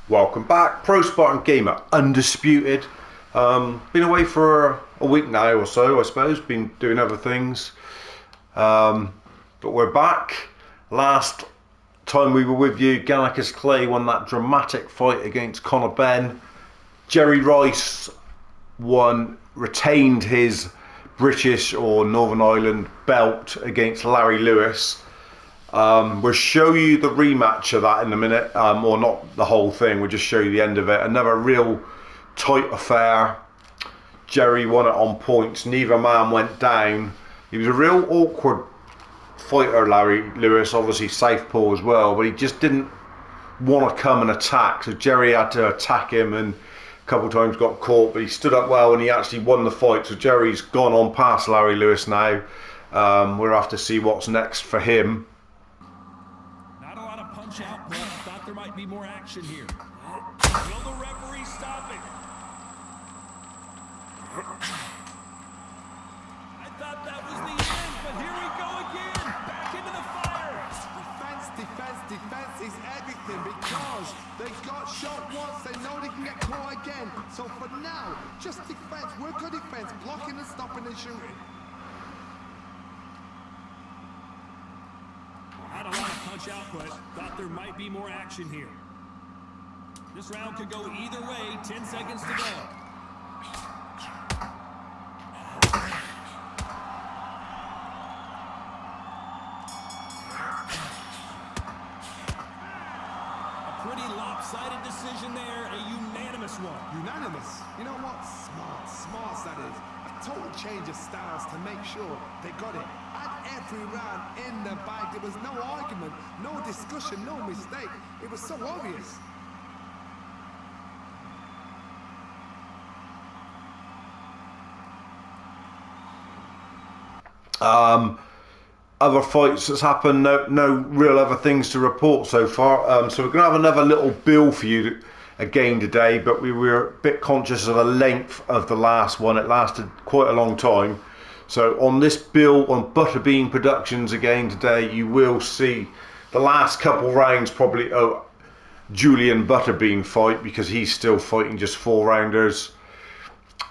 Welcome back, TheProSpartanGamer, Undisputed. Been away for a week now or so, I suppose. Been doing other things, but we're back. Last time we were with you, Gallicus Clay won that dramatic fight against Conor Benn. Jerry Rice retained his British or Northern Ireland belt against Larry Lewis. We'll show you the rematch of that in a minute, or not the whole thing, we'll just show you the end of it. Another real tight affair. Jerry won it on points, neither man went down. He was a real awkward fighter, Larry Lewis, obviously southpaw as well, but he just didn't want to come and attack, so Jerry had to attack him and a couple of times got caught, but he stood up well and he actually won the fight. So Jerry's gone on past Larry Lewis now. We'll have to see what's next for him. Out, but thought there might be more action here. Will the referee stop it? I thought that was the end, but here we go again. Back into the fire. Defense is everything because they got shot once. They know they can get caught again. So for now, just defense. Work on defense, blocking and stopping and shooting. Had a lot of punch output. Thought there might be more action here. This round could go either way. 10 seconds to go. A pretty lopsided decision there. A unanimous one. Unanimous? You know what? Smart that is. A total change of styles to make sure they got it. Every round in the bag, there was no argument, no discussion, no mistake. It was so obvious. Other fights that's happened, no real other things to report so far. So we're going to have another little bill for you again today, but we were a bit conscious of the length of the last one. It lasted quite a long time. So on this bill on Butterbean Productions again today, you will see the last couple rounds probably Julian Butterbean fight, because he's still fighting just 4-rounders.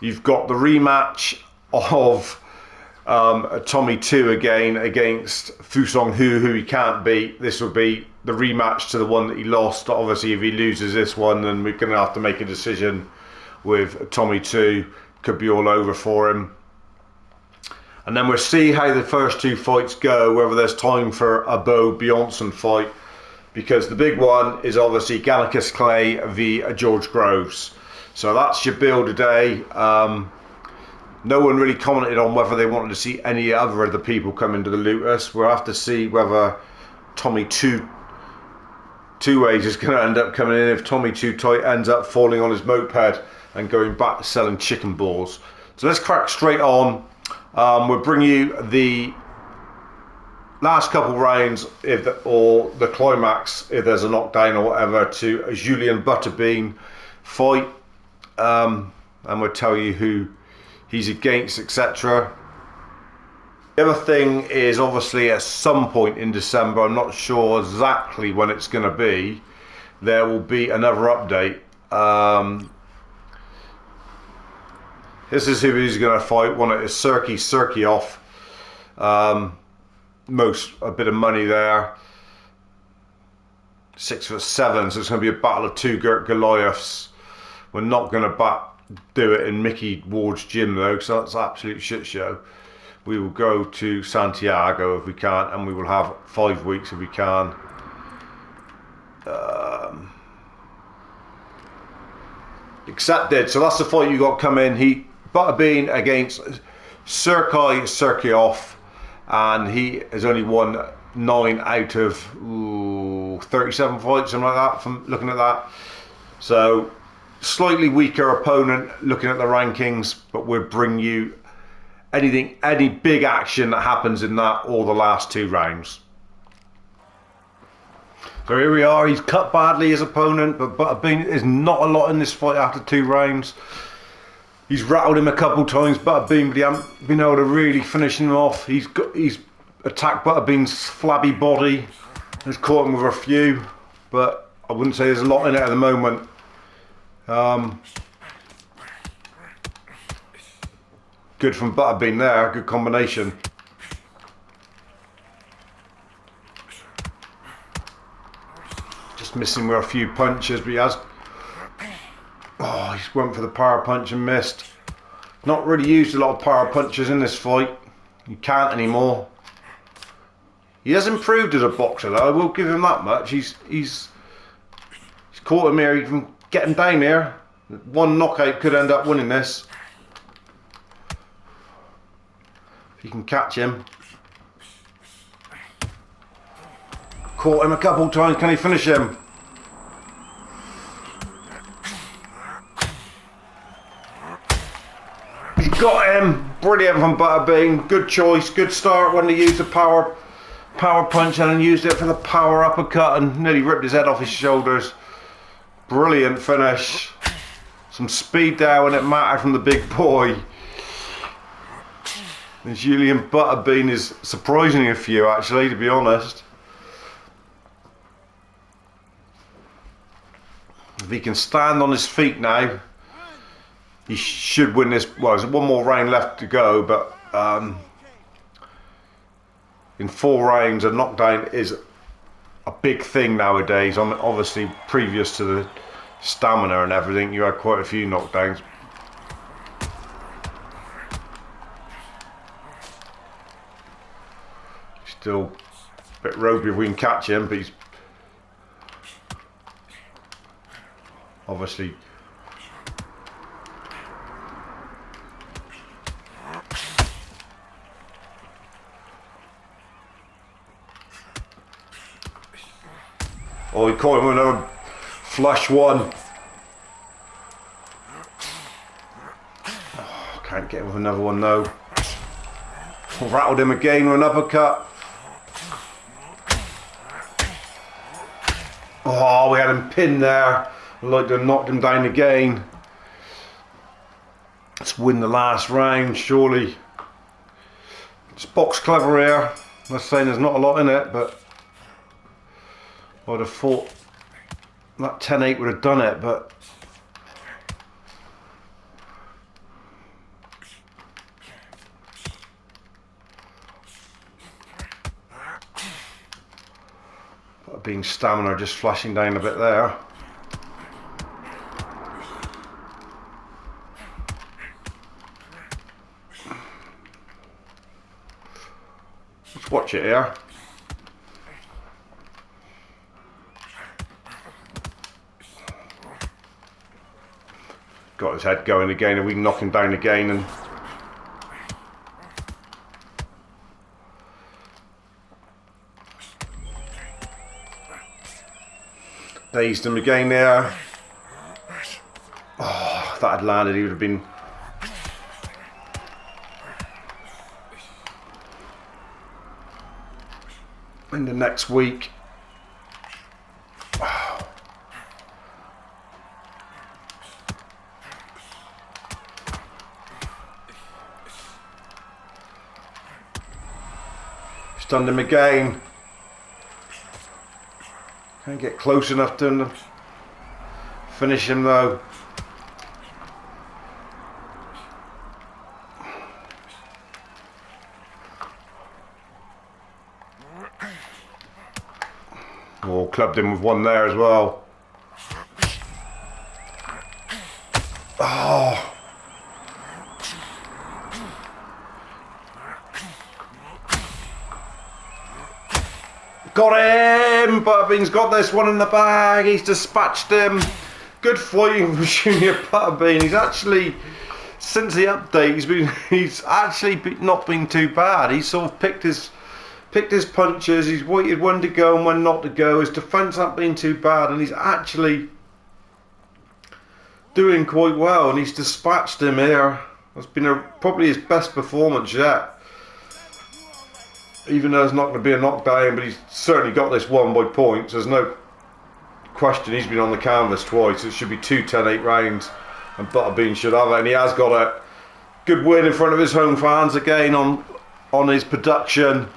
You've got the rematch of Tommy 2 again against Fusong who he can't beat. This will be the rematch to the one that he lost. Obviously if he loses this one, then we're going to have to make a decision with Tommy 2. Could be all over for him. And then we'll see how the first two fights go, whether there's time for a Bo Bjornsson fight, because the big one is obviously Gallicus Clay v George Groves. So that's your build today. No one really commented on whether they wanted to see any other of the people come into the Lotus. We'll have to see whether Tommy two ways is going to end up coming in, if Tommy 2 Tight ends up falling on his moped and going back to selling chicken balls. So let's crack straight on. We'll bring you the last couple rounds, or the climax, if there's a knockdown or whatever, to a Julian Butterbean fight, and we'll tell you who he's against, etc. The other thing is obviously at some point in December, I'm not sure exactly when it's going to be, there will be another update. This is who he's going to fight. One is Serkioff. A bit of money there. 6'7", so it's going to be a battle of two Goliaths. We're not going to do it in Mickey Ward's gym though, because that's an absolute shit show. We will go to Santiago if we can, and we will have 5 weeks if we can. Accepted. So that's the fight you got coming. Butterbean against Serkioff, and he has only won 9 out of 37 fights, something like that, from looking at that. So slightly weaker opponent looking at the rankings, but we'll bring you any big action that happens in that, or the last 2 rounds. So here we are. He's cut badly, his opponent, but Butterbean is not a lot in this fight after 2 rounds. He's rattled him a couple times, Butterbean, but he hasn't been able to really finish him off. He's attacked Butterbean's flabby body, has caught him with a few, but I wouldn't say there's a lot in it at the moment. Good from Butterbean there, good combination. Just missing with a few punches, but he has... Oh, he went for the power punch and missed. Not really used a lot of power punches in this fight. You can't anymore. He has improved as a boxer though, I will give him that much. He's caught him here, he can get him down here. One knockout could end up winning this. If you can catch him. Caught him a couple times, can he finish him? He's got him! Brilliant from Butterbean, good choice, good start when he used the power punch and then used it for the power uppercut and nearly ripped his head off his shoulders. Brilliant finish. Some speed there when it mattered from the big boy. And Julian Butterbean is surprisingly a few actually, to be honest. If he can stand on his feet now, he should win this. Well, there's one more round left to go, but in 4 rounds a knockdown is a big thing nowadays. Obviously previous to the stamina and everything, you had quite a few knockdowns. Still a bit ropey if we can catch him, but he's obviously oh, he caught him with another flush one. Oh, can't get him with another one though. Rattled him again with an uppercut. Oh, we had him pinned there. I'd like to have knocked him down again. Let's win the last round, surely. It's box clever here. I'm not saying there's not a lot in it, but I'd have thought that 10-8 would have done it, but being stamina just flashing down a bit there. Let's watch it here. Got his head going again, and we can knock him down again and dazed him again there. Oh, if that had landed, he would have been in the next week. Stunned him again. Can't get close enough to him to finish him though. Oh, clubbed him with one there as well. Oh. Got him! Butterbean's got this one in the bag. He's dispatched him. Good fighting from Junior Butterbean. He's actually, since the update, he's actually not been too bad. He's sort of picked his punches. He's waited when to go and when not to go. His defence hasn't been too bad, and he's actually doing quite well. And he's dispatched him here. It's been probably his best performance yet. Even though it's not going to be a knockdown, but he's certainly got this one by points. There's no question he's been on the canvas twice. It should be 2 10-8 rounds, and Butterbean should have it, and he has got a good win in front of his home fans again on his production.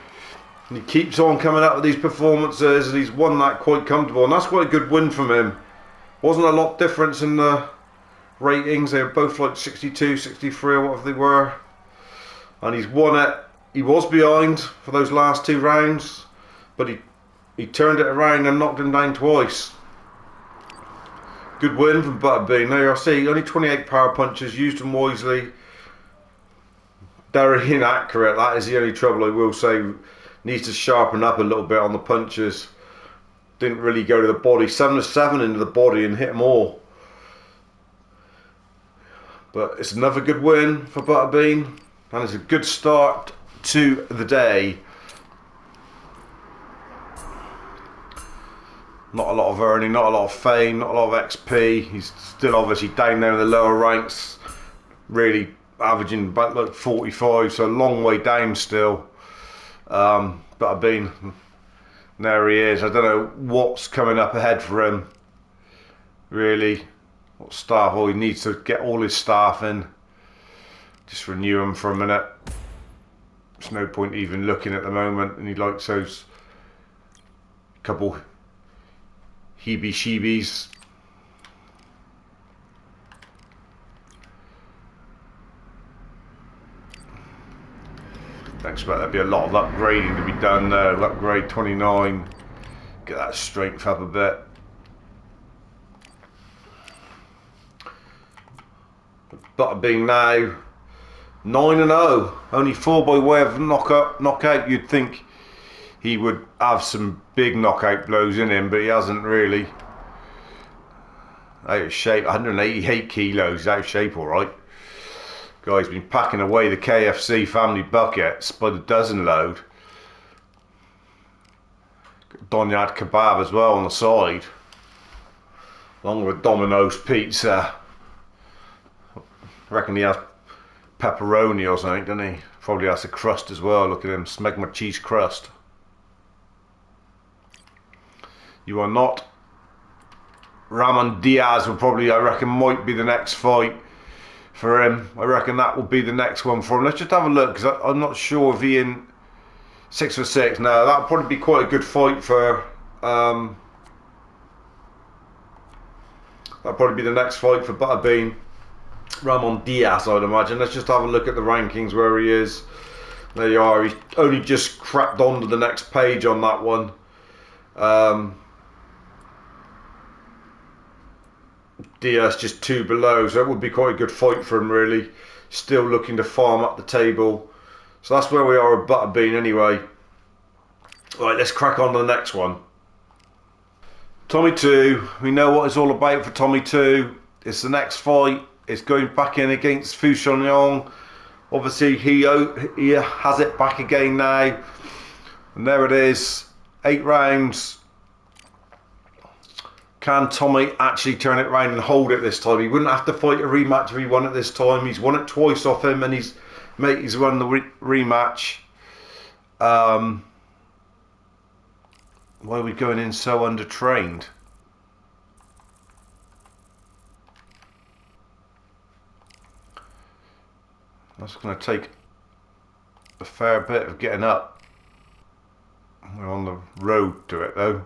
And he keeps on coming up with these performances, and he's won that quite comfortable, and that's quite a good win from him. Wasn't a lot difference in the ratings. They were both like 62, 63 or whatever they were, and he's won it. He was behind for those last 2 rounds, but he turned it around and knocked him down twice. Good win from Butterbean. There you see, only 28 power punches, used them wisely. Very inaccurate, that is the only trouble I will say. Needs to sharpen up a little bit on the punches. Didn't really go to the body. 7-7 into the body and hit them all. But it's another good win for Butterbean, and it's a good start to the day. Not a lot of earning, not a lot of fame, not a lot of XP. He's still obviously down there in the lower ranks, really averaging about like 45, so a long way down still. Butterbean, there he is. I don't know what's coming up ahead for him, really. What staff? Oh, he needs to get all his staff in. Just renew him for a minute. There's no point even looking at the moment, and he likes those couple heebie-sheebies. I expect there'll be a lot of upgrading to be done there. Upgrade 29, get that strength up a bit. Butterbean now 9-0, only 4 by way of knockout. You'd think he would have some big knockout blows in him, but he hasn't really. Out of shape, 188 kilos, out of shape alright. Guy's been packing away the KFC family buckets by the dozen load. Donyard kebab as well on the side, along with Domino's pizza. I reckon he has pepperoni or something, doesn't he? Probably has the crust as well. Look at him, smegma cheese crust. You are not. Ramon Diaz will probably, I reckon, might be the next fight for him. I reckon that will be the next one for him. Let's just have a look, because I'm not sure if he in 6 for 6. No, that'll probably be quite a good fight for. That'll probably be the next fight for Butterbean. Ramon Diaz, I'd imagine. Let's just have a look at the rankings where he is. There you are. He's only just crapped onto the next page on that one. Diaz just 2 below, so it would be quite a good fight for him, really. Still looking to farm up the table. So that's where we are with Butterbean anyway. Right, let's crack on to the next one. Tommy 2, we know what it's all about for Tommy 2. It's the next fight. It's going back in against Fu Shunyong. Obviously, he has it back again now. And there it is. 8 rounds. Can Tommy actually turn it around and hold it this time? He wouldn't have to fight a rematch if he won it this time. He's won it twice off him, and he's won the rematch. Why are we going in so undertrained? That's going to take a fair bit of getting up. We're on the road to it though.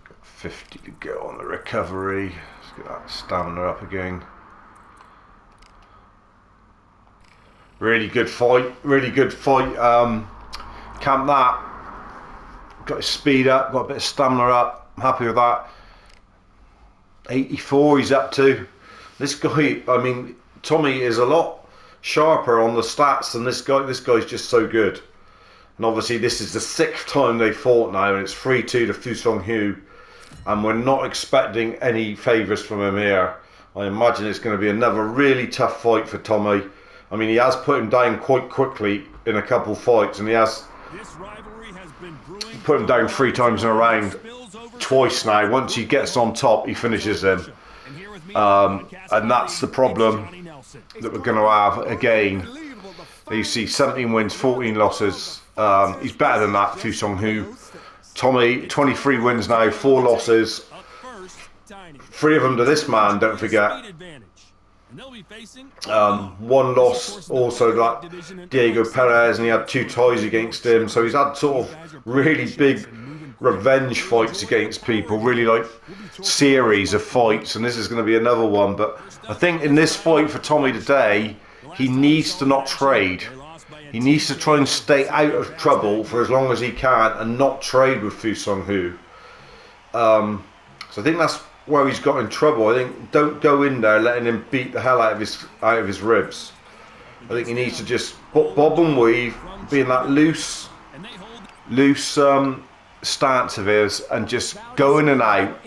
Got 50 to go on the recovery. Let's get that stamina up again. Really good fight. Really good fight. Camp that. Got his speed up, got a bit of stamina up. I'm happy with that. 84 he's up to. This guy, I mean, Tommy is a lot sharper on the stats than this guy. This guy's just so good. And obviously this is the 6th time they fought now, and it's 3-2 to Fu Song Hu. And we're not expecting any favours from him here. I imagine it's going to be another really tough fight for Tommy. I mean, he has put him down quite quickly in a couple fights, and he has put him down 3 times in a round, twice now. Once he gets on top, he finishes him. And that's the problem that we're going to have again. You see 17 wins, 14 losses. He's better than that, Fu Song Hu. Tommy, 23 wins now, 4 losses. 3 of them to this man, don't forget. One loss also like Diego Perez, and he had 2 ties against him, so he's had sort of really big revenge fights against people, really like series of fights, and this is going to be another one. But I think in this fight for Tommy today, he needs to not trade. He needs to try and stay out of trouble for as long as he can and not trade with Fu Song Hu. So I think that's where he's got in trouble. I think don't go in there letting him beat the hell out of his ribs. I think he needs to just bob and weave, be in that loose stance of his, and just go in and out,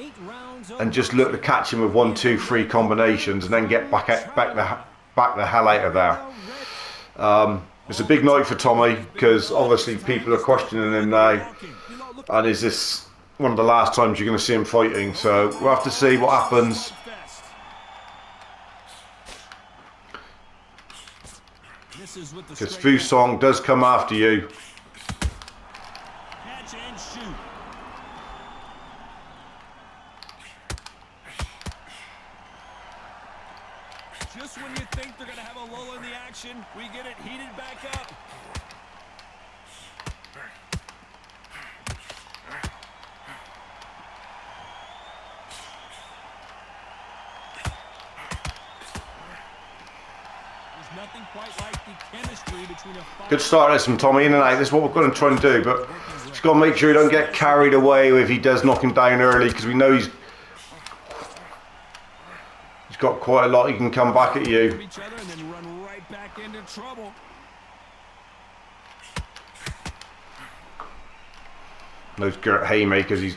and just look to catch him with 1, 2, 3 combinations, and then get back the hell out of there. It's a big night for Tommy because obviously people are questioning him now, and is this one of the last times you're going to see him fighting? So we'll have to see what happens. Because Fu Song does come after you. Catch and shoot. Just when you think they're going to have a lull in the action, we get it heated back up. Nothing quite like the chemistry between a Good start this from Tommy, in and out. This is what we're going to try and do, but he's got to make sure he don't get carried away if he does knock him down early, because we know he's got quite a lot he can come back at you. each other and then run right back into trouble. Those Gert haymakers, he's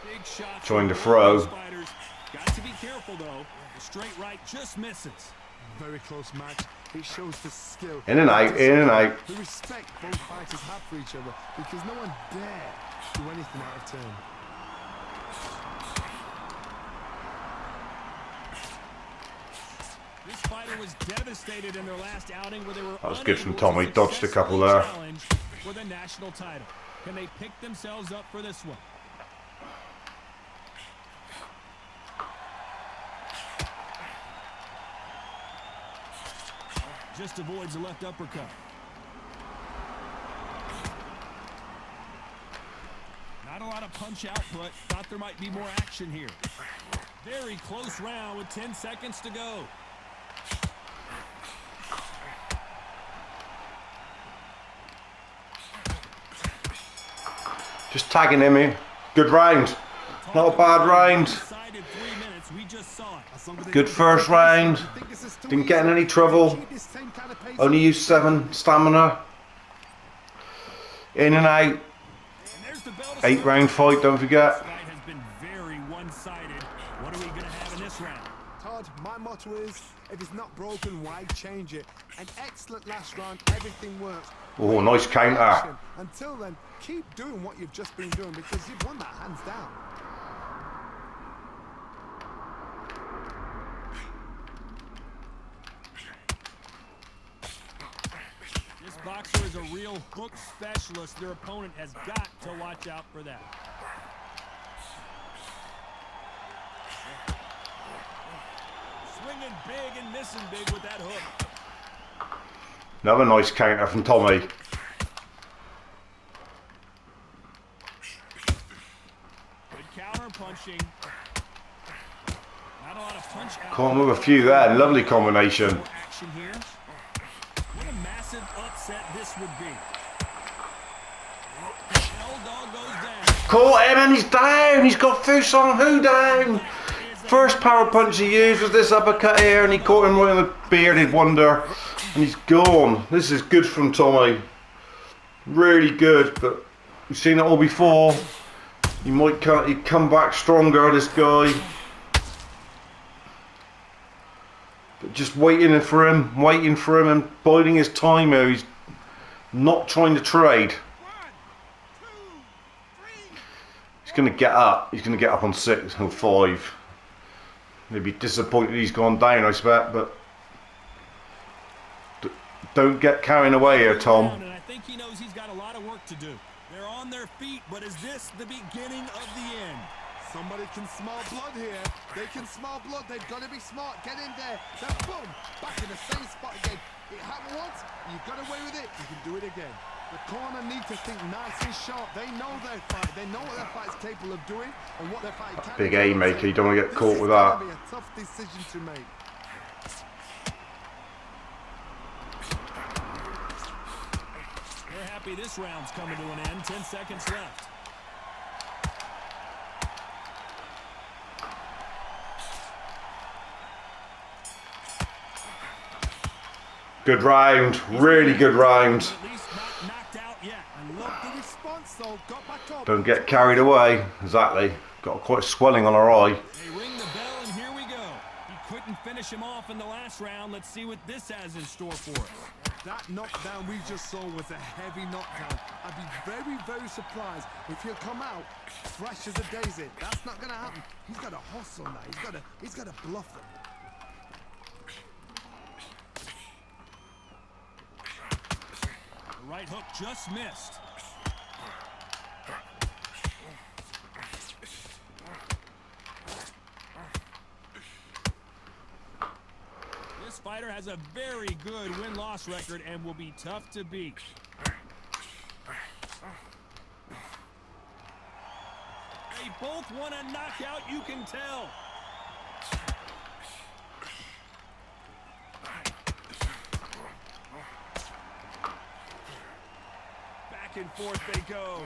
Big shots trying to from throw. Spiders. Got to be careful though. The straight right just misses. Very close match. It shows the skill. In and out, in and out. The respect both fighters have for each other, because no one dare do anything out of turn. This fighter was devastated in their last outing where they were That was good from unable to Tommy. Dodged a couple there. challenge for the national title. Can they pick themselves up for this one? Just avoids the left uppercut. Not a lot of punch output. Thought there might be more action here. Very close round with 10 seconds to go. Just tagging him in. Good round. Not a bad round. Good first round. Didn't get in any trouble. Only used 7 stamina. In and out. 8-round fight, don't forget. Has been very one-sided. What are we going to have in this round? Todd, my motto is, if it's not broken, why change it? An excellent last round, everything works. Oh, nice counter. Until then, keep doing what you've just been doing, because you've won that hands down. This boxer is a real hook specialist. Their opponent has got to watch out for that. Swinging big and missing big with that hook. Another nice counter from Tommy. Good counter punching. Not a lot of punch out. Caught him with a few there. Lovely combination. Action here. What a massive upset this would be. Old dog goes down. Caught him and he's down. He's got Fu Song Hu down. First power punch he used was this uppercut here, and he caught him right in the bearded wonder, and he's gone. This is good from Tommy. Really good, but we've seen it all before. He'd come back stronger, this guy. But just waiting for him and biding his time here. He's not trying to trade. He's going to get up. He's going to get up on 6 or 5. He'll be disappointed he's gone down, I expect, but don't get carried away here, Tom. And I think he knows he's got a lot of work to do. They're on their feet, but is this the beginning of the end? Somebody can smell blood here. They can smell blood. They've got to be smart. Get in there. Then boom, back in the same spot again. It happened once. You got away with it. You can do it again. The corner need to think nice and sharp. They know their fight. They know what their fight's capable of doing and what their fight can do. Big aim maker. You don't want to get caught with that. This is going to be a tough decision to make. They're happy this round's coming to an end. 10 seconds left. Good round, really good round. At least not knocked out yet. I love the response though. Got back up. Don't get carried away. Exactly. Got quite a swelling on her eye. They ring the bell and here we go. He couldn't finish him off in the last round. Let's see what this has in store for us. That knockdown we just saw was a heavy knockdown. I'd be very, very surprised if he'll come out fresh as a daisy. That's not going to happen. He's got to hustle now. He's got to bluff them. The right hook just missed. This fighter has a very good win-loss record and will be tough to beat. They both want a knockout, you can tell. Back and forth they go.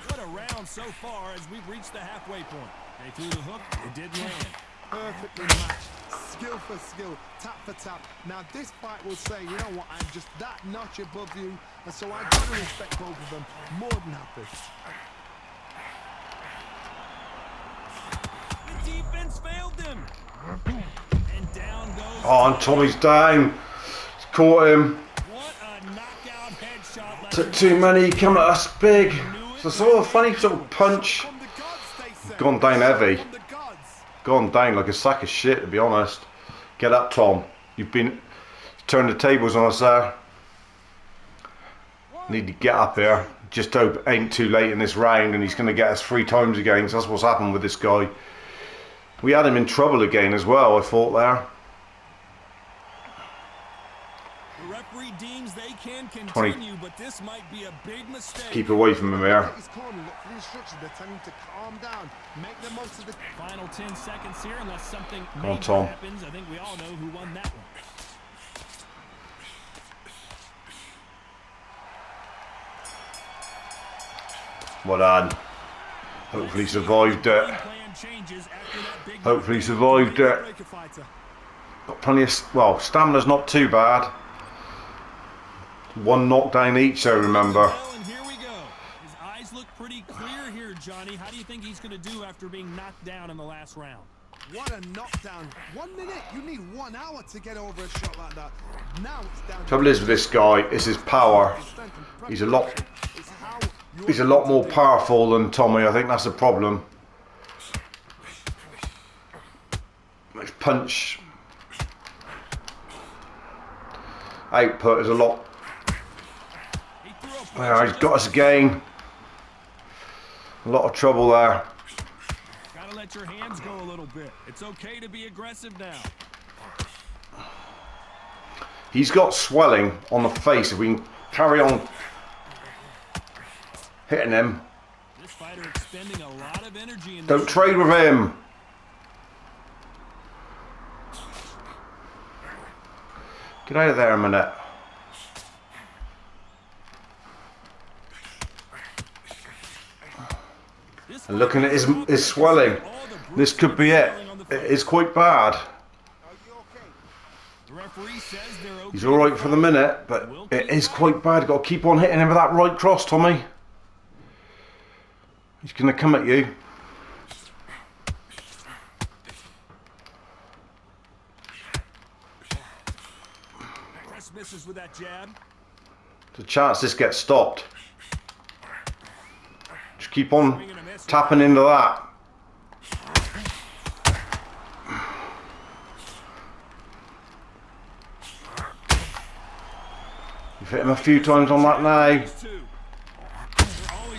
What a round so far as we've reached the halfway point. They threw the hook, it did land. Perfectly matched, skill for skill, tap for tap. Now this fight will say, you know what, I'm just that notch above you, and so I gotta respect both of them more than happy. The defense failed them. And down goes. Oh, and Tommy's down. He's caught him. What a knockout headshot. Took too many. Come at us big. It's a sort of funny sort of punch. From the gods, they say. Gone down heavy. From the gods. Gone down like a sack of shit, to be honest. Get up, Tom. You've turned the tables on us there. Need to get up here. Just hope it ain't too late in this round and he's going to get us 3 times again. So that's what's happened with this guy. We had him in trouble again as well, I thought there. The referee deems they can continue, but this might be a big mistake. Keep away from him here. His corner, look for the instructions. They're telling him to calm down. Make the most of the... Final 10 seconds here, unless something Come on, major Tom. happens. I think we all know who won that one. Well done. Hopefully survived it. Game plan changes after that big Hopefully survived it. breaker fighter. Got plenty of... Well, stamina's not too bad. 1 knockdown each, I remember. Well, and here we go. His eyes look pretty clear here, Johnny. How do you think he's going to do after being knocked down in the last round? What a knockdown. 1 minute. You need 1 hour to get over a shot like that. Now it's down to... Trouble is with this guy is his power. He's a lot more powerful than Tommy. I think that's the problem. His punch output is a lot. He threw a punch Yeah, he's got us again. A lot of trouble there. Gotta let your hands go a little bit. It's okay to be aggressive now. He's got swelling on the face. If we can carry on hitting him. This fighter expending a lot of energy in Don't this. trade with him. Get out of there a minute. This And looking at his swelling, this could be it. It is quite bad. The referee says they're okay. He's alright for the minute, but it is quite bad. Got to keep on hitting him with that right cross, Tommy. He's going to come at you. Just misses with that jab. There's a chance this gets stopped. Just keep on tapping into that. You've hit him a few times on that now.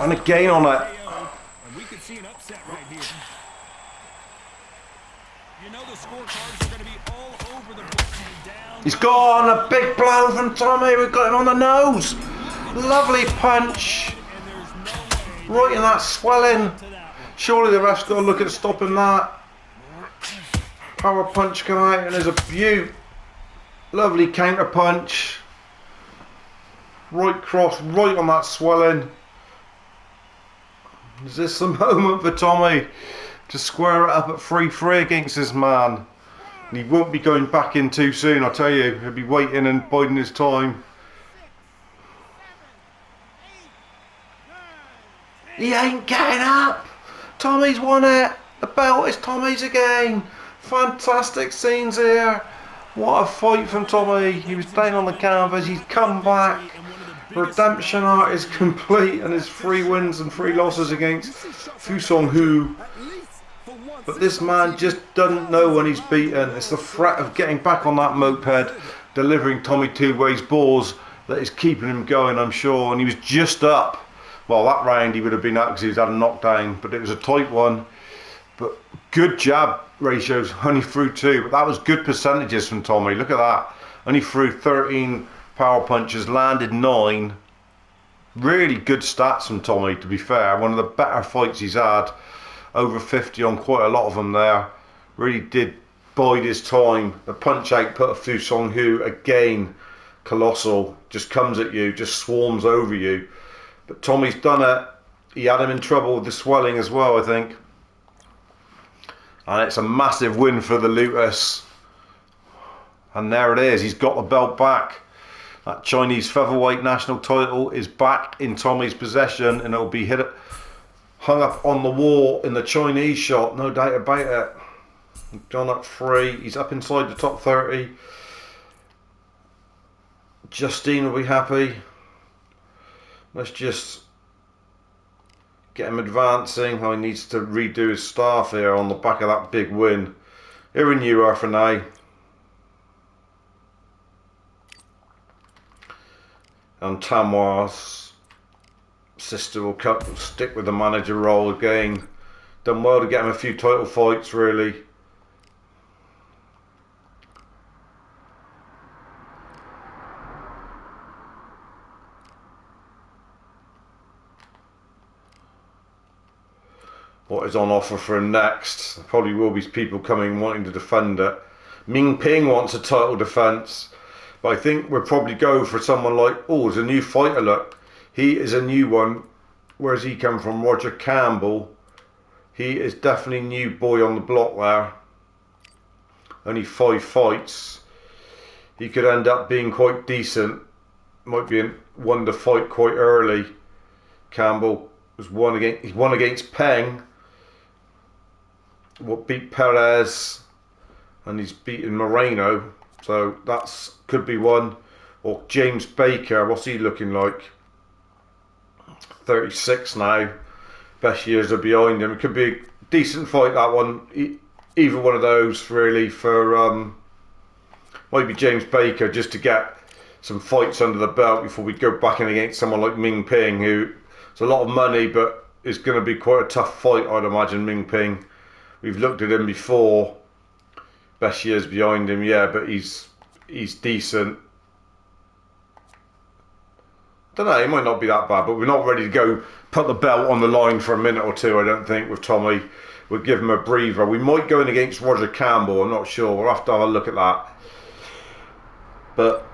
And again on it. And we could see an upset right here. You know the scorecards are going to be all over the book. He's gone. A big blow from Tommy. We've got him on the nose. Lovely punch. Right in that swelling. Surely the ref's got to look at stopping that. Power punch come out and there's a beaut. Lovely counter punch. Right cross, right on that swelling. Is this the moment for Tommy to square it up at 3-3 against this man? And he won't be going back in too soon, I'll tell you. He'll be waiting and biding his time. He ain't getting up. Tommy's won it. The belt is Tommy's again. Fantastic scenes here. What a fight from Tommy. He was down on the canvas. He's come back. Redemption arc is complete and his 3 wins and 3 losses against Fusong Hu. But this man just doesn't know when he's beaten. It's the threat of getting back on that moped, delivering Tommy two-ways balls that is keeping him going, I'm sure. And he was just up. Well, that round he would have been out because he was had a knockdown, but it was a tight one. But good jab ratios, only threw 2. But that was good percentages from Tommy. Look at that. Only threw 13 power punches, landed 9. Really good stats from Tommy, to be fair. One of the better fights he's had. Over 50 on quite a lot of them there. Really did bide his time. The punch output of Fusong Hu, again, colossal. Just comes at you, just swarms over you. But Tommy's done it. He had him in trouble with the swelling as well, I think. And it's a massive win for the Lutus. And there it is. He's got the belt back. That Chinese featherweight national title is back in Tommy's possession, and it'll be hung up on the wall in the Chinese shop, no doubt about it. Gone up 3. He's up inside the top 30. Justine will be happy. Let's just get him advancing. How he needs to redo his staff here on the back of that big win. Here in you are for now. And Tamwa's sister will stick with the manager role again. Done well to get him a few title fights, really. What is on offer for him next? There probably will be people coming wanting to defend it. Ming Ping wants a title defence. But I think we'll probably go for someone like, oh, there's a new fighter, look. He is a new one. Where's he come from? Roger Campbell. He is definitely new boy on the block there. Only 5 fights. He could end up being quite decent. Might be one to fight quite early. Campbell was he won against Peng. Beat Perez. And he's beaten Moreno. So that's could be one. Or James Baker, what's he looking like? 36 now. Best years are behind him. It could be a decent fight, that one. Either one of those, really, for maybe James Baker, just to get some fights under the belt before we go back in against someone like Ming Ping, who it's a lot of money, but it's going to be quite a tough fight, I'd imagine. Ming Ping. We've looked at him before. Best years behind him, yeah, but he's decent. Don't know, he might not be that bad, but we're not ready to go put the belt on the line for a minute or two, I don't think, with Tommy. We'll give him a breather. We might go in against Roger Campbell, I'm not sure. We'll have to have a look at that. But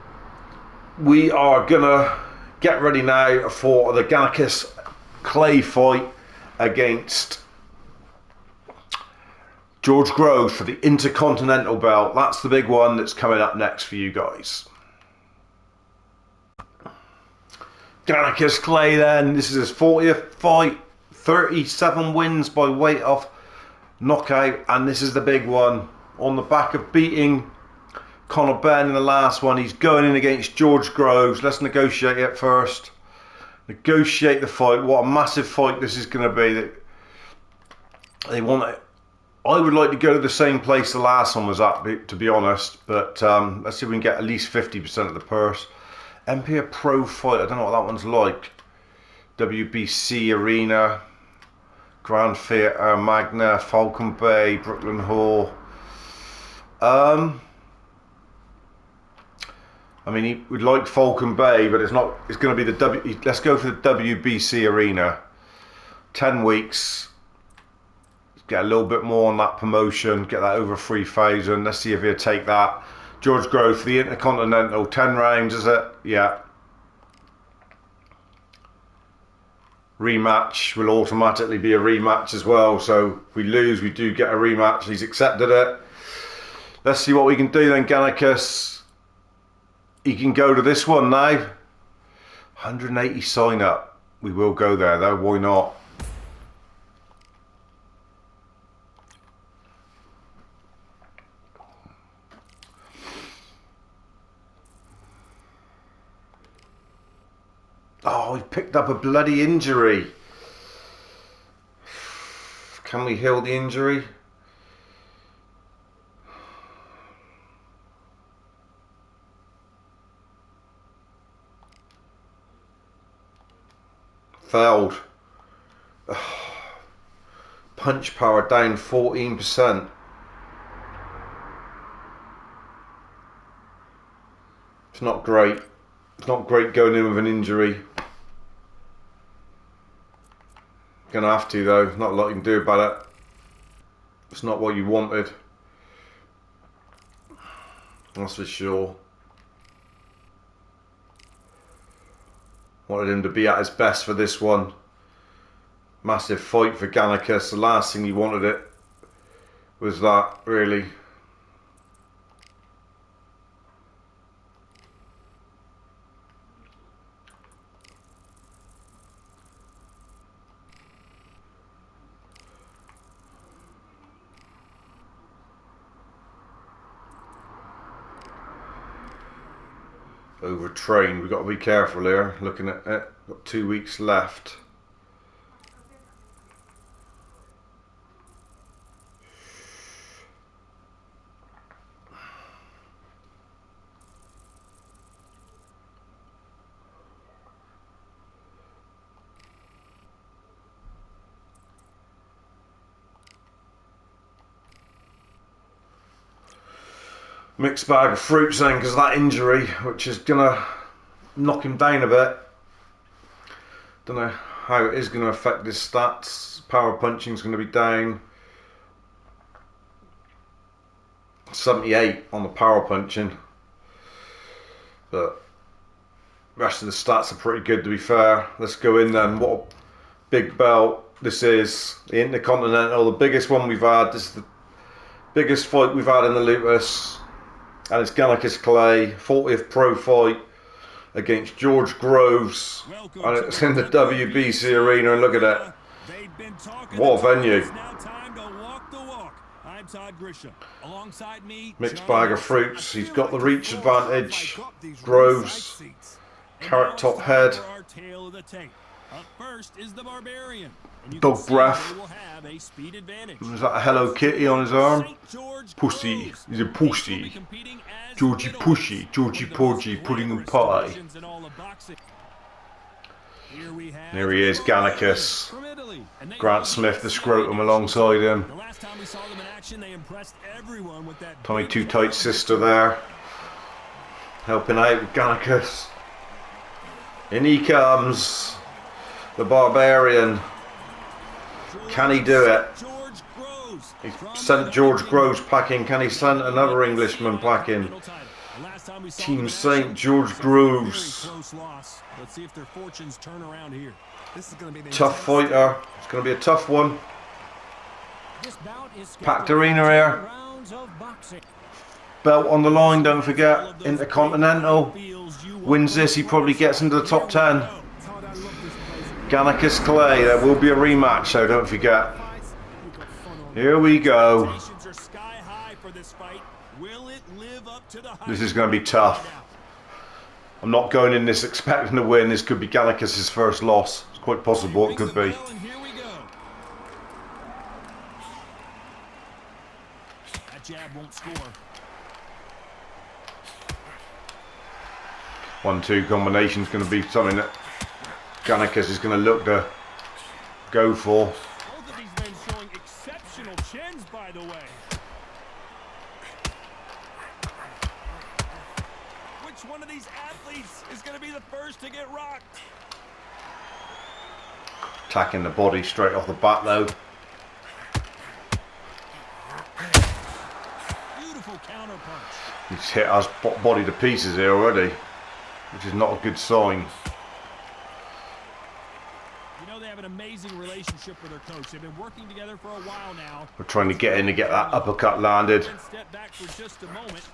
we are going to get ready now for the Ganakis Clay fight against George Groves for the Intercontinental belt. That's the big one that's coming up next for you guys. Ganakis Clay then, this is his 40th fight, 37 wins by weight off knockout, and this is the big one. On the back of beating Conor Benn in the last one, he's going in against George Groves. Let's negotiate it first. Negotiate the fight. What a massive fight this is going to be. They want it. I would like to go to the same place the last one was at, to be honest, but let's see if we can get at least 50% of the purse. Empire Pro Fight. I don't know what that one's like. WBC Arena, Grand Theatre, Magna, Falcon Bay, Brooklyn Hall. I mean, he would like Falcon Bay, but it's not. It's going to be the let's go for the WBC Arena. 10 weeks. Get a little bit more on that promotion. Get that over 3,000. Let's see if he'll take that. George Grove for the Intercontinental. 10 rounds, is it? Yeah. Rematch will automatically be a rematch as well. So if we lose, we do get a rematch. He's accepted it. Let's see what we can do then, Gannicus. He can go to this one now. 180 sign up. We will go there though. Why not? Oh, he picked up a bloody injury. Can we heal the injury? Failed. Punch power down 14%. It's not great. It's not great going in with an injury. Gonna have to though. Not a lot you can do about it. It's not what you wanted. That's for sure. Wanted him to be at his best for this one. Massive fight for Gannicus. The last thing he wanted it was that, really. Overtrained. We've got to be careful here. Looking at it. Got 2 weeks left. Mixed bag of fruits then, because of that injury, which is gonna knock him down a bit. Don't know how it is going to affect his stats. Power punching is going to be down 78 on the power punching, but the rest of the stats are pretty good, to be fair. Let's go in then. What a big belt this is. The Intercontinental, the biggest one we've had. This is the biggest fight we've had in the Lutus. And it's Gannicus Clay, 40th pro fight against George Groves. And it's in the WBC Arena, and look at it. What a venue. Mixed bag of fruits. He's got the reach advantage. Groves, carrot top head. Dog breath. Is that a Hello Kitty on his arm? Pussy. He's a pussy. Georgie Pushy. Georgie Porgy. Pudding and pie. Here he is, Gannicus. Grant Smith, the scrotum, alongside him. Tommy Too Tight's sister there, helping out with Gannicus. In he comes, the Barbarian. Can he do it? He sent George Groves packing. Can he send another Englishman packing? Team St. George Groves. Tough fighter. It's going to be a tough one. Packed arena here. Belt on the line, don't forget. Intercontinental. Wins this, he probably gets into the top 10. Gannicus Clay, there will be a rematch, so don't forget. Here we go. This is going to be tough. I'm not going in this expecting to win. This could be Gannicus' first loss. It's quite possible it could be. 1-2 combination is going to be something that Gannicus is going to look to go for. Both of these men showing exceptional chins, by the way. Which one of these athletes is going to be the first to get rocked? Attacking the body straight off the bat though. Beautiful counter punch. He's hit us body to pieces here already, which is not a good sign. You know they have an amazing relationship with their coach. They've been working together for a while now. We're trying to get in to get that uppercut landed. Step back for just a moment.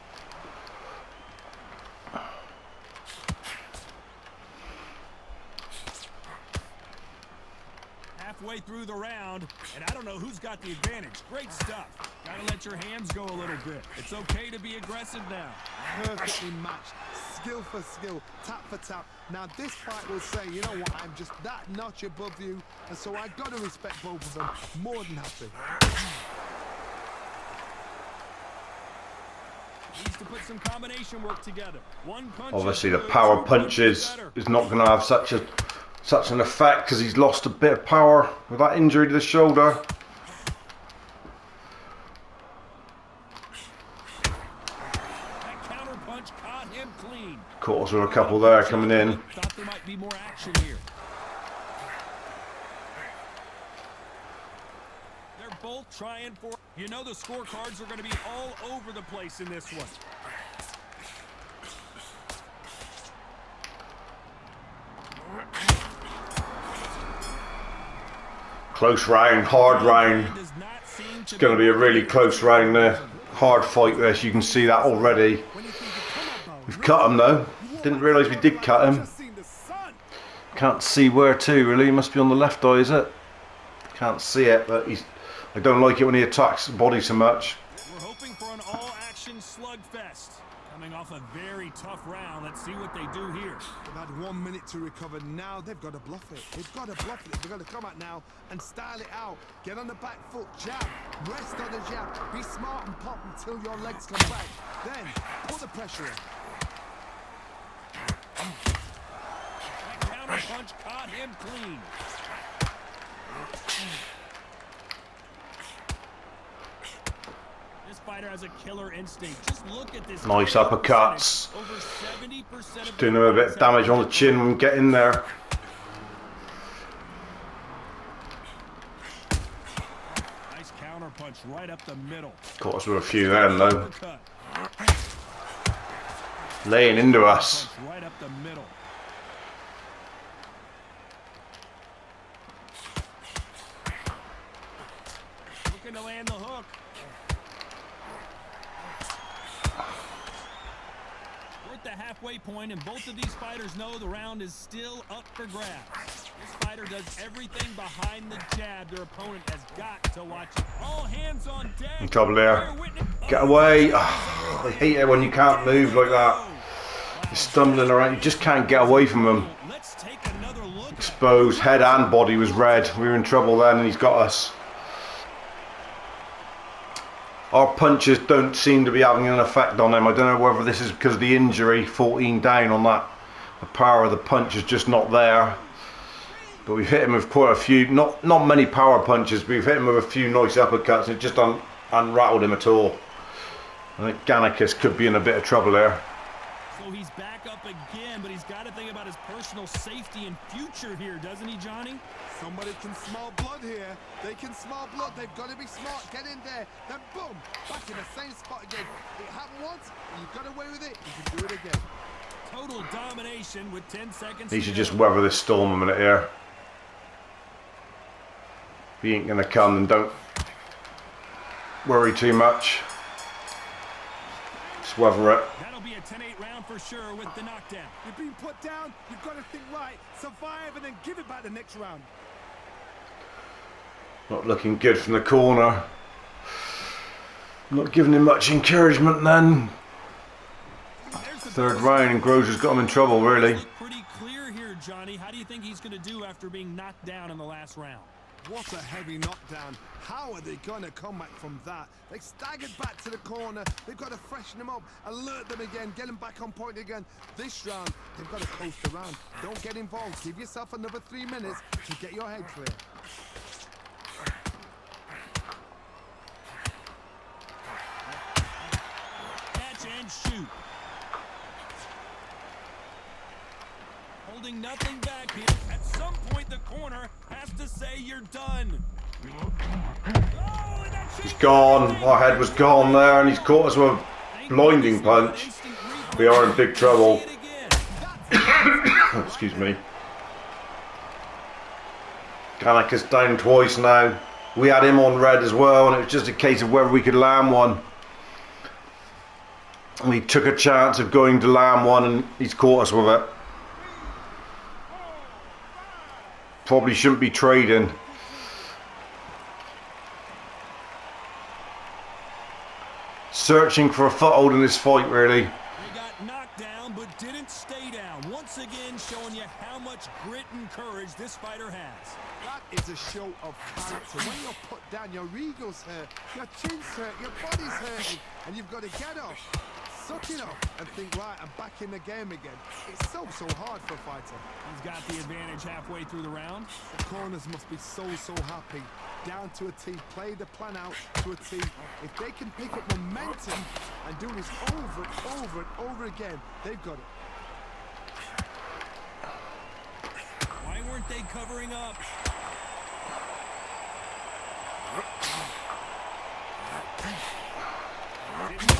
Halfway through the round, and I don't know who's got the advantage. Great stuff. Gotta let your hands go a little bit. It's okay to be aggressive now. Perfectly matched, skill for skill, tap for tap. Now this fight will say, you know what, I'm just that notch above you, and so I gotta respect both of them. More than happy. Needs to put some combination work together. One punch. Obviously the power punches is not going to have such an effect because he's lost a bit of power with that injury to the shoulder. That counter punch caught him clean. Caught us with a couple there coming in. Thought there might be more action here. They're both trying for. You know the scorecards are going to be all over the place in this one. Close round, hard round. It's going to be a really close round there. Hard fight there, you can see that already. We've cut him though. Didn't realise we did cut him. Can't see where to really. He must be on the left eye, is it? Can't see it, but I don't like it when he attacks the body so much. We're hoping for an all-action slugfest. Coming off a very tough round. Let's see what they do here. They've had 1 minute to recover. Now they've got to bluff it. They've got to bluff it. They've got to come out now and style it out. Get on the back foot, jab. Rest on the jab. Be smart and pop until your legs come back. Then put the pressure in. That counter punch caught him clean. This fighter has a killer instinct. Just look at this. Nice uppercuts. Over 70% Just doing him a bit of damage on the chin when we get in there. Nice counter punch right up the middle. Caught us with a few then though. Laying into us. Right up the middle. Looking to land the hook. We're at the halfway point, and both of these fighters know the round is still up for grabs. This fighter does everything behind the jab. Their opponent has got to watch it. All hands on deck. In trouble there. Get away. Oh, I hate it when you can't move like that. You're stumbling around. You just can't get away from him. Let's take another look. Exposed. Head and body was red. We were in trouble then and he's got us. Our punches don't seem to be having an effect on him. I don't know whether this is because of the injury. 14 down on that. The power of the punch is just not there. But we've hit him with quite a few, not many power punches, but we've hit him with a few nice uppercuts. It just unrattled him at all. I think Gannicus could be in a bit of trouble there. So he's back up again, but he's got to think about his personal safety and future here, doesn't he, Johnny? Somebody can smell blood here. They can smell blood. They've got to be smart. Get in there. Then boom, back in the same spot again. It happened once. You got away with it. You can do it again. Total domination with 10 seconds. He should just weather this storm a minute here. If he ain't gonna come, then don't worry too much. Just weather it. That'll be a 10-8 round for sure with the knockdown. You've been put down. You've got to think right. Survive and then give it back the next round. Not looking good from the corner. Not giving him much encouragement then. Third round and Grover's got him in trouble really. Pretty clear here, Johnny. How do you think he's going to do after being knocked down in the last round? What a heavy knockdown. How are they going to come back from that? They staggered back to the corner. They've got to freshen them up, alert them again, get them back on point again. This round, they've got to coast around. Don't get involved. Give yourself another 3 minutes to get your head clear. Catch and shoot. Holding nothing back here. At some point, the corner has to say you're done. He's gone. Our head was gone there, and he's caught us with a blinding punch. We are in big trouble. Excuse me. Gannikus down twice now. We had him on red as well, and it was just a case of whether we could land one. We took a chance of going to land one, and he's caught us with it. Probably shouldn't be trading. Searching for a foothold in this fight, really. They got knocked down, but didn't stay down. Once again, showing you how much grit and courage this fighter has. That is a show of character. When you're put down, your ego's hurt, your chin's hurt, your body's hurting, and you've got to get up, suck it up, and think, right, I'm back in the game again. It's so hard for a fighter. He's got the advantage halfway through the round. The corners must be so happy. Down to a T, play the plan out to a T. If they can pick up momentum and do this over and over and over again, they've got it. Why weren't they covering up?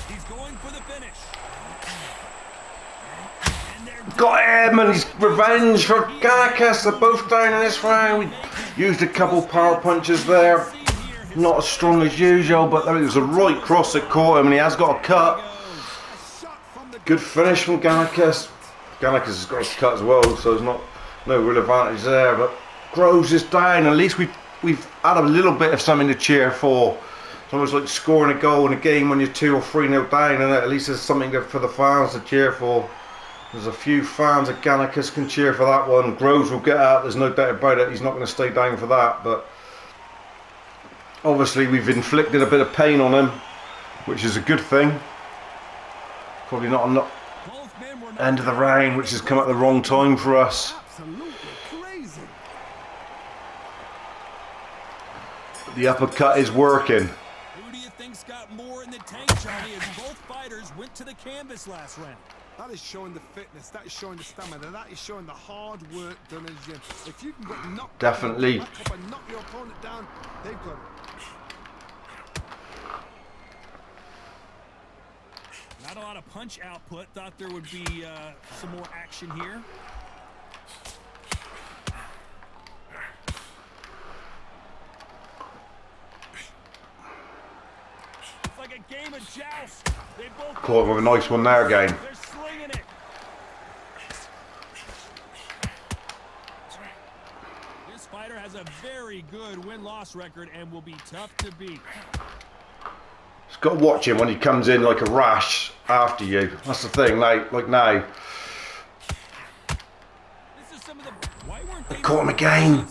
He's going for the finish. Got him, and he's revenge for Gannikus. They're both down in this round. We used a couple power punches there. Not as strong as usual, but it was a right cross that caught him, and he has got a cut. Good finish from Gannikus. Gannikus has got a cut as well, so there's no real advantage there. But Groves is down. At least we've had a little bit of something to cheer for. It's almost like scoring a goal in a game when you're 2 or 3-0 down, and at least there's something for the fans to cheer for. There's a few fans that Gannikus can cheer for that one. Groves will get out, there's no doubt about it. He's not going to stay down for that, but obviously we've inflicted a bit of pain on him, which is a good thing. Probably not on the end of the round, which has come at the wrong time for us. Absolutely crazy. The uppercut is working. Who do you think's got more in the tank, Johnny, as both fighters went to the canvas last round? That is showing the fitness, that is showing the stamina, that is showing the hard work done in the gym. If you can get knocked Definitely. back up and knock your opponent down, they've got it. Not a lot of punch output. Thought there would be some more action here. It's like a game of joust. They both Caught him with a nice one there again. They're slinging it. This fighter has a very good win-loss record and will be tough to beat. Just got to watch him when he comes in like a rash after you. That's the thing, like now. This is some of the. Why weren't they Caught him again.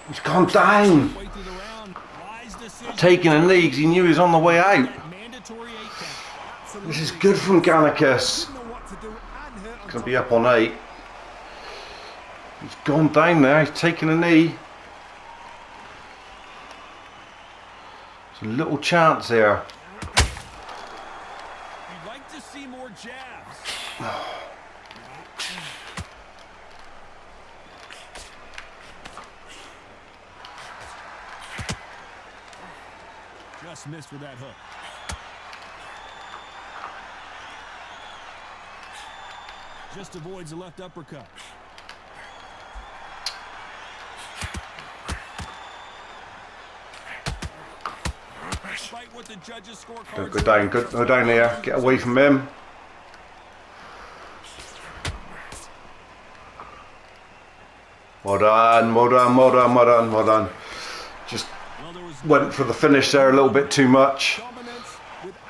He's gone down. Way through the round. Wise decision. Taking a knee because he knew he was on the way out. That mandatory 8 count. This is good from Gannikus. Didn't know what to do and hurt on Gonna top be up on 8. He's gone down there. He's taking a knee. There's a little chance here. You'd like to see more jabs. Just missed with that hook. Just avoids the left uppercut. Despite what the judges' scorecards Don't go down. Go down there. Get away from him. Well done. Well done. Well done. Well done. Well done. Just went for the finish there a little bit too much.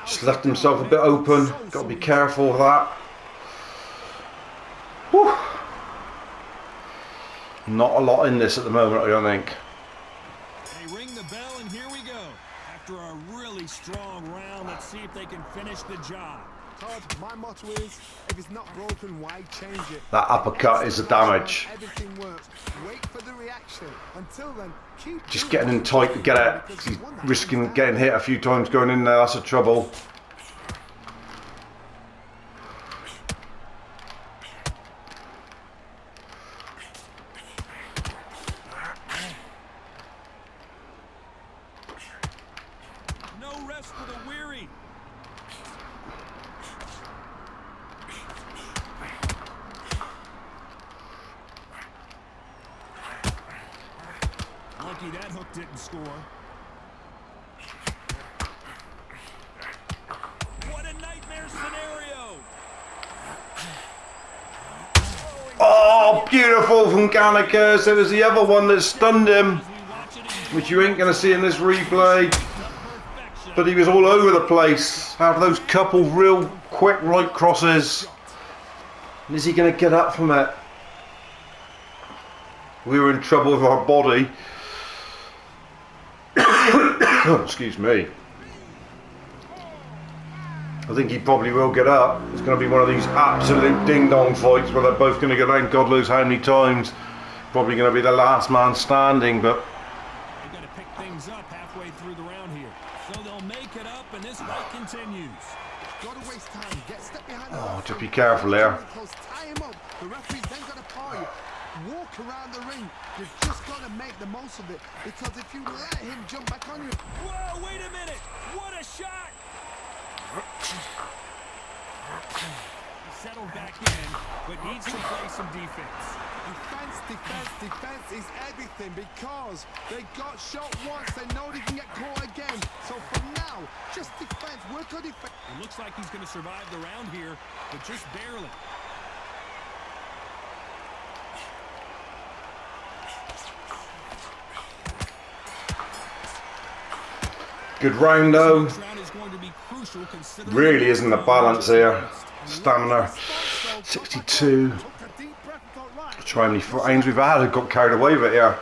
Just left himself a bit open. Got to be careful of that. Whew. Not a lot in this at the moment, I don't think. They ring the bell, and here we go. After a really strong round, let's see if they can finish the job. Todd, my motto is, if it's not broken, why change it? That uppercut is the damage. Everything works. Wait for the reaction. Until then, keep Just getting in tight to get it. He's risking getting hit a few times going in there. That's the trouble. No rest for the weary. Lucky that hook didn't score. What a nightmare scenario. Oh, beautiful from Gannicus. It was the other one that stunned him, which you ain't going to see in this replay. But he was all over the place. Out of those couple real quick right crosses. And is he going to get up from it? We were in trouble with our body. Excuse me. I think he probably will get up. It's going to be one of these absolute ding-dong fights where they're both going to go down God knows how many times. Probably going to be the last man standing, but... They've got to pick things up halfway through the round here. So they'll make it up, and this fight continues. Gotta waste time. Get step behind the Oh, just be careful there. Tie him up. The referee's then got to call you. Walk around the ring. You've just got to make the most of it, because if you let him jump back on you... Whoa, wait a minute. What a shot. He settled back in, but needs to play some defense. Defense is everything, because they got shot once. They know they can get caught again. So for now, just defense. Work on defense. It looks like he's going to survive the round here, but just barely. Good round though. This round is going to be crucial considering Really isn't the balance here. Stamina 62. Try how many rounds we've had. I got carried away with it here.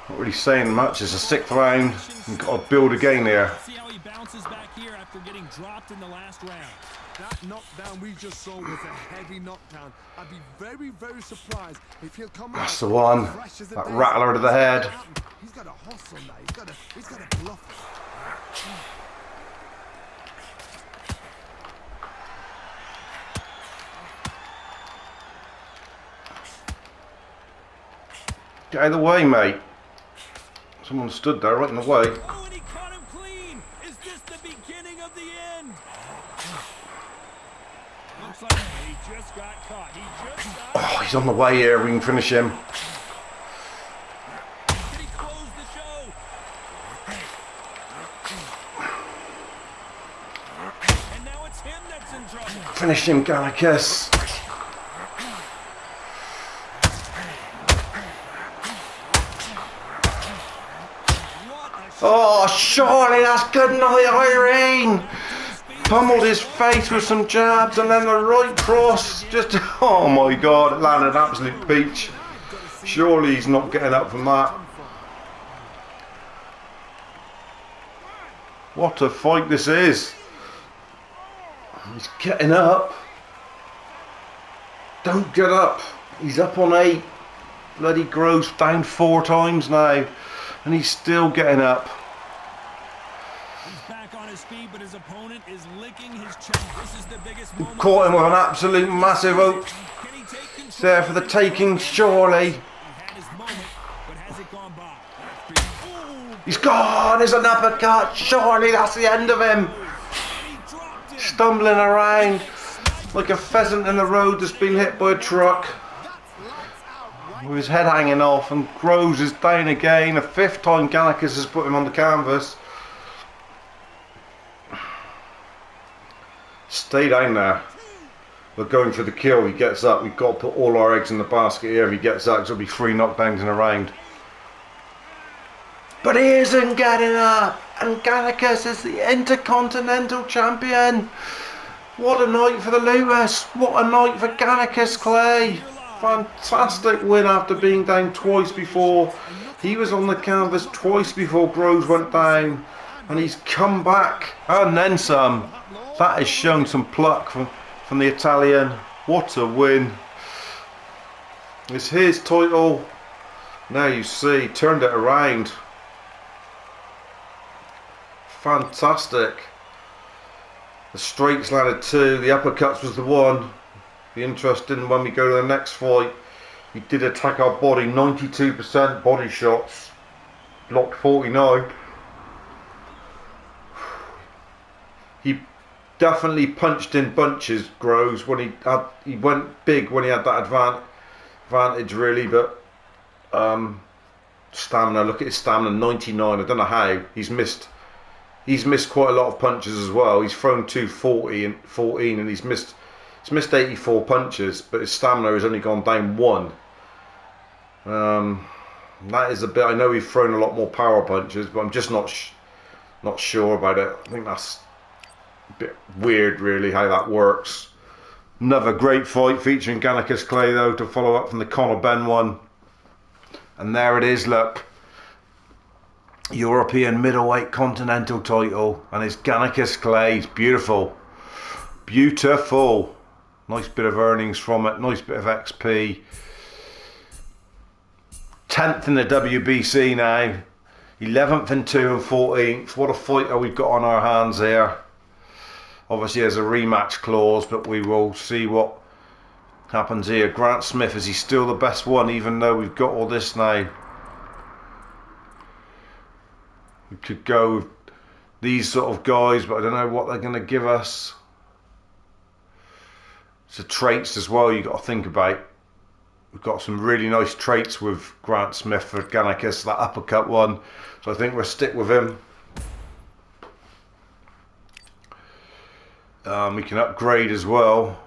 Not really saying much. It's a 6th round. We've got to build again here. See how he bounces back here after getting dropped in the last round. That knockdown we just saw was a heavy knockdown. I'd be very, very surprised if he'll come out. That's the one. That rattler to the head. He's got a hustle now. He's got a bluff. Get out of the way, mate. Someone stood there right in the way. Oh, and he caught him clean. Is this the beginning of the end? Looks like he just got caught. Oh, he's on the way here. We can finish him. Did he close the show? And now it's him that's in trouble. Finish him, Gannicus. Oh, surely that's good night, Irene. Pummeled his face with some jabs and then the right cross. Just, oh my God, it landed an absolute peach. Surely he's not getting up from that. What a fight this is. He's getting up. Don't get up. He's up on 8. Bloody gross, down 4 times now. And he's still getting up. He's back on his feet, but his opponent is licking his chest. This is the biggest moment. Caught him with an absolute massive hook. Can he take control? It's there for the taking, surely. He had his moment, but has it gone by? Ooh, He's gone. There's an uppercut. Surely that's the end of him. he dropped him. Stumbling around like a pheasant in the road that's been hit by a truck. With his head hanging off, and Groves is down again. A 5th time Gannicus has put him on the canvas. Stay down there. We're going for the kill. He gets up. We've got to put all our eggs in the basket here. If he gets up, it'll be 3 knockdowns in a round. But he isn't getting up. And Gannicus is the Intercontinental Champion. What a night for the Lewis. What a night for Gannicus Clay. Fantastic win after being down twice before. He was on the canvas twice before Groves went down, and he's come back and then some. That has shown some pluck from the Italian. What a win. It's his title. Now you see, turned it around. Fantastic. The straights landed 2, the uppercuts was the 1. Be interesting when we go to the next fight. He did attack our body, 92% body shots, blocked 49. He definitely punched in bunches, Groves, when he went big when he had that advantage really, but stamina, look at his stamina, 99. I don't know how. He's missed quite a lot of punches as well. He's thrown 240 and 14, and he's missed 84 punches, but his stamina has only gone down 1. That is a bit. I know he's thrown a lot more power punches, but I'm just not sure about it. I think that's a bit weird, really, how that works. Another great fight featuring Gannicus Clay, though, to follow up from the Conor Benn one. And there it is, look. European middleweight continental title, and it's Gannicus Clay. It's beautiful. Beautiful. Nice bit of earnings from it, nice bit of XP. 10th in the WBC now, 11th in 2 and 14th. What a fighter we've got on our hands here. Obviously there's a rematch clause, but we will see what happens here. Grant Smith, is he still the best one, even though we've got all this now? We could go with these sort of guys, but I don't know what they're going to give us. It's the traits as well you've got to think about. We've got some really nice traits with Grant Smith for Gannicus, that uppercut one. So I think we'll stick with him. We can upgrade as well.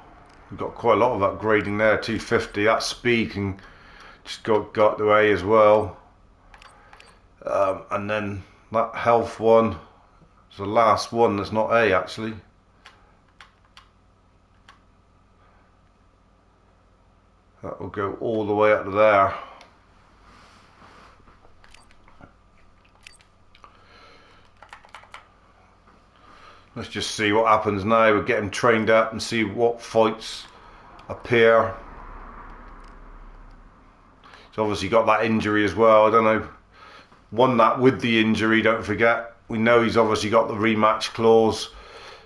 We've got quite a lot of upgrading there, 250. That speed can just go the way as well. And then that health one is the last one that's not A, actually. That will go all the way up to there. Let's just see what happens now. We'll get him trained up and see what fights appear. He's obviously got that injury as well. I don't know. Won that with the injury, don't forget. We know he's obviously got the rematch clause.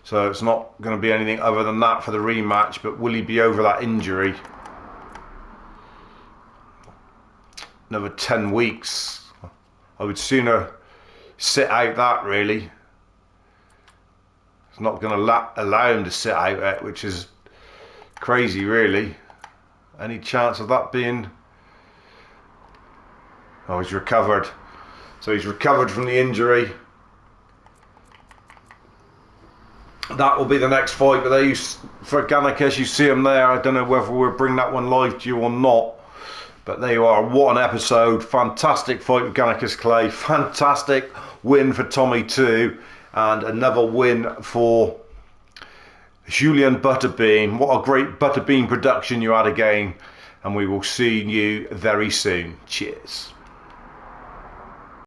So it's not going to be anything other than that for the rematch. But will he be over that injury? Another 10 weeks. I would sooner sit out that, really. It's not going to allow him to sit out it, which is crazy, really. Any chance of that being... Oh, he's recovered. So he's recovered from the injury. That will be the next fight, but there for Gannicus, you see him there. I don't know whether we'll bring that one live to you or not. But there you are, what an episode. Fantastic fight with Gannicus Clay. Fantastic win for Tommy too. And another win for Julian Butterbean. What a great Butterbean production you had again. And we will see you very soon. Cheers.